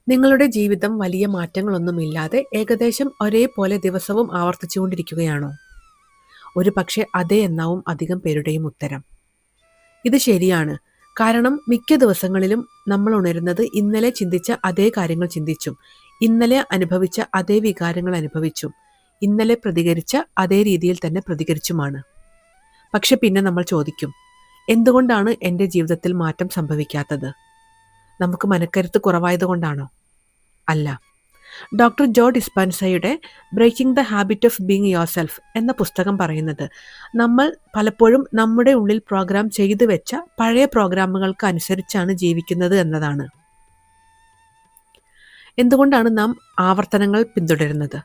നിങ്ങളുടെ ജീവിതം വലിയ മാറ്റങ്ങളൊന്നുമില്ലാതെ ഏകദേശം ഒരേപോലെ ദിവസവും ആവർത്തിച്ചുകൊണ്ടിരിക്കുകയാണോ? ഒരുപക്ഷേ അതെ എന്നാവും അധികം പേരുടെയും ഉത്തരം. ഇത് ശരിയാണ്. കാരണം മിക്ക ദിവസങ്ങളിലും നമ്മൾ ഉണരുന്നത് ഇന്നലെ ചിന്തിച്ച അതേ കാര്യങ്ങൾ ചിന്തിച്ചും, ഇന്നലെ അനുഭവിച്ച അതേ വികാരങ്ങൾ അനുഭവിച്ചും, ഇന്നലെ പ്രതികരിച്ച അതേ രീതിയിൽ തന്നെ പ്രതികരിച്ചുമാണ്. പക്ഷെ പിന്നെ നമ്മൾ ചോദിക്കും, എന്തുകൊണ്ടാണ് എൻ്റെ ജീവിതത്തിൽ മാറ്റം സംഭവിക്കാത്തത്? നമുക്ക് മനക്കരുത്ത് കുറവായതുകൊണ്ടാണോ? അല്ല. ഡോക്ടർ ജോ ഡിസ്പെൻസയുടെ breaking the habit of being yourself എന്ന പുസ്തകം പറയുന്നത് നമ്മൾ പലപ്പോഴും നമ്മുടെ ഉള്ളിൽ പ്രോഗ്രാം ചെയ്തു വെച്ച പഴയ പ്രോഗ്രാമുകൾക്ക് അനുസരിച്ചാണ് ജീവിക്കുന്നത് എന്നതാണ്. എന്തുകൊണ്ടാണ് നാം ആവർത്തനങ്ങൾ പിന്തുടരുന്നത്?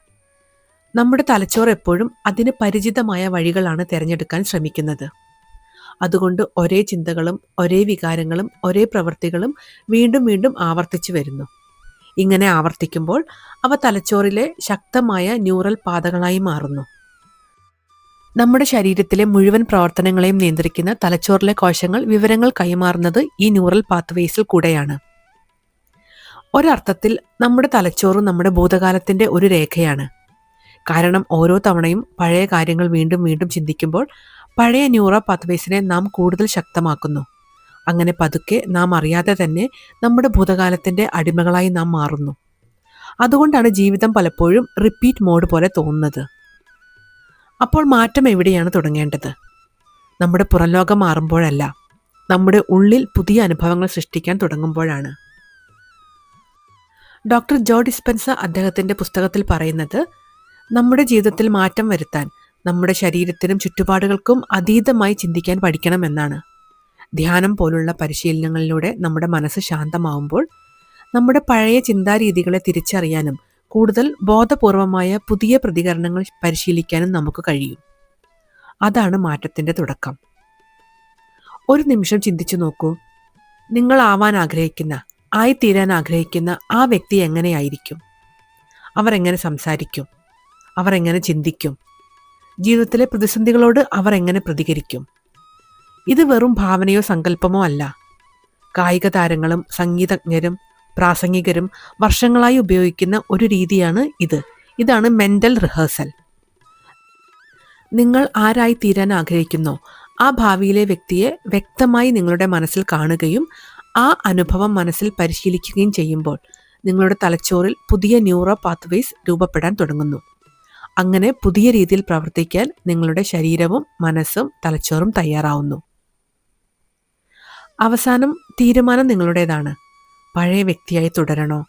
നമ്മുടെ തലച്ചോറ് എപ്പോഴും അതിന് പരിചിതമായ വഴികളാണ് തിരഞ്ഞെടുക്കാൻ ശ്രമിക്കുന്നത്. അതുകൊണ്ട് ഒരേ ചിന്തകളും ഒരേ വികാരങ്ങളും ഒരേ പ്രവൃത്തികളും വീണ്ടും വീണ്ടും ആവർത്തിച്ചു വരുന്നു. ഇങ്ങനെ ആവർത്തിക്കുമ്പോൾ അവ തലച്ചോറിലെ ശക്തമായ ന്യൂറൽ പാതകളായി മാറുന്നു. നമ്മുടെ ശരീരത്തിലെ മുഴുവൻ പ്രവർത്തനങ്ങളെയും നിയന്ത്രിക്കുന്ന തലച്ചോറിലെ കോശങ്ങൾ വിവരങ്ങൾ കൈമാറുന്നത് ഈ ന്യൂറൽ പാത്വേസിൽ കൂടെയാണ്. ഒരർത്ഥത്തിൽ നമ്മുടെ തലച്ചോറ് നമ്മുടെ ഭൂതകാലത്തിന്റെ ഒരു രേഖയാണ്. കാരണം ഓരോ തവണയും പഴയ കാര്യങ്ങൾ വീണ്ടും വീണ്ടും ചിന്തിക്കുമ്പോൾ പഴയ ന്യൂറൽ പാത്വേസിനെ നാം കൂടുതൽ ശക്തമാക്കുന്നു. അങ്ങനെ പതുക്കെ നാം അറിയാതെ തന്നെ നമ്മുടെ ഭൂതകാലത്തിന്റെ അടിമകളായി നാം മാറുന്നു. അതുകൊണ്ടാണ് ജീവിതം പലപ്പോഴും റിപ്പീറ്റ് മോഡ് പോലെ തോന്നുന്നത്. അപ്പോൾ മാറ്റം എവിടെയാണ് തുടങ്ങേണ്ടത്? നമ്മുടെ പുറംലോകം മാറുമ്പോഴല്ല, നമ്മുടെ ഉള്ളിൽ പുതിയ അനുഭവങ്ങൾ സൃഷ്ടിക്കാൻ തുടങ്ങുമ്പോഴാണ്. ഡോക്ടർ ജോ ഡിസ്പെൻസ അദ്ദേഹത്തിന്റെ പുസ്തകത്തിൽ പറയുന്നത്, നമ്മുടെ ജീവിതത്തിൽ മാറ്റം വരുത്താൻ നമ്മുടെ ശരീരത്തിനും ചുറ്റുപാടുകൾക്കും അതീതമായി ചിന്തിക്കാൻ പഠിക്കണമെന്നാണ്. ധ്യാനം പോലുള്ള പരിശീലനങ്ങളിലൂടെ നമ്മുടെ മനസ്സ് ശാന്തമാവുമ്പോൾ നമ്മുടെ പഴയ ചിന്താരീതികളെ തിരിച്ചറിയാനും കൂടുതൽ ബോധപൂർവമായ പുതിയ പ്രതികരണങ്ങൾ പരിശീലിക്കാനും നമുക്ക് കഴിയും. അതാണ് മാറ്റത്തിന്റെ തുടക്കം. ഒരു നിമിഷം ചിന്തിച്ചു നോക്കൂ, നിങ്ങൾ ആയിത്തീരാൻ ആഗ്രഹിക്കുന്ന ആ വ്യക്തി എങ്ങനെയായിരിക്കും? അവർ എങ്ങനെ സംസാരിക്കും? അവർ എങ്ങനെ ചിന്തിക്കും? ജീവിതത്തിലെ പ്രതിസന്ധികളോട് അവർ എങ്ങനെ പ്രതികരിക്കും? ഇത് വെറും ഭാവനയോ സങ്കല്പമോ അല്ല. കായിക താരങ്ങളും സംഗീതജ്ഞരും പ്രാസംഗികരും വർഷങ്ങളായി ഉപയോഗിക്കുന്ന ഒരു രീതിയാണ് ഇത്. ഇതാണ് മെന്റൽ റിഹേഴ്സൽ. നിങ്ങൾ ആരായി തീരാൻ ആഗ്രഹിക്കുന്നോ ആ ഭാവിയിലെ വ്യക്തിയെ വ്യക്തമായി നിങ്ങളുടെ മനസ്സിൽ കാണുകയും ആ അനുഭവം മനസ്സിൽ പരിശീലിക്കുകയും ചെയ്യുമ്പോൾ നിങ്ങളുടെ തലച്ചോറിൽ പുതിയ ന്യൂറോ പാത്വേസ് രൂപപ്പെടാൻ തുടങ്ങുന്നു. അങ്ങനെ പുതിയ രീതിയിൽ പ്രവർത്തിക്കാൻ നിങ്ങളുടെ ശരീരവും മനസ്സും തലച്ചോറും തയ്യാറാവുന്നു. അവസാനം തീരുമാനം നിങ്ങളുടേതാണ്. പഴയ വ്യക്തിയായി തുടരണോ,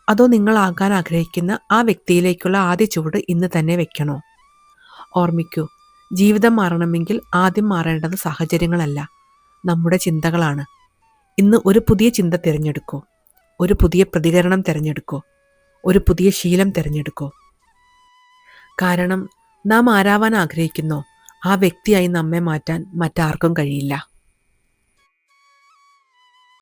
അതോ നിങ്ങൾ ആകാൻ ആഗ്രഹിക്കുന്ന ആ വ്യക്തിയിലേക്കുള്ള ആദ്യ ചുവട് ഇന്ന് തന്നെ വെക്കണോ? ഓർമ്മിക്കൂ, ജീവിതം മാറണമെങ്കിൽ ആദ്യം മാറേണ്ടത് സാഹചര്യങ്ങളല്ല, നമ്മുടെ ചിന്തകളാണ്. ഇന്ന് ഒരു പുതിയ ചിന്ത തിരഞ്ഞെടുക്കൂ, ഒരു പുതിയ പ്രതികരണം തിരഞ്ഞെടുക്കൂ, ഒരു പുതിയ ശീലം തിരഞ്ഞെടുക്കൂ. കാരണം നാം ആരാവാൻ ആഗ്രഹിക്കുന്നോ ആ വ്യക്തിയായി നമ്മെ മാറ്റാൻ മറ്റാർക്കും കഴിയില്ല.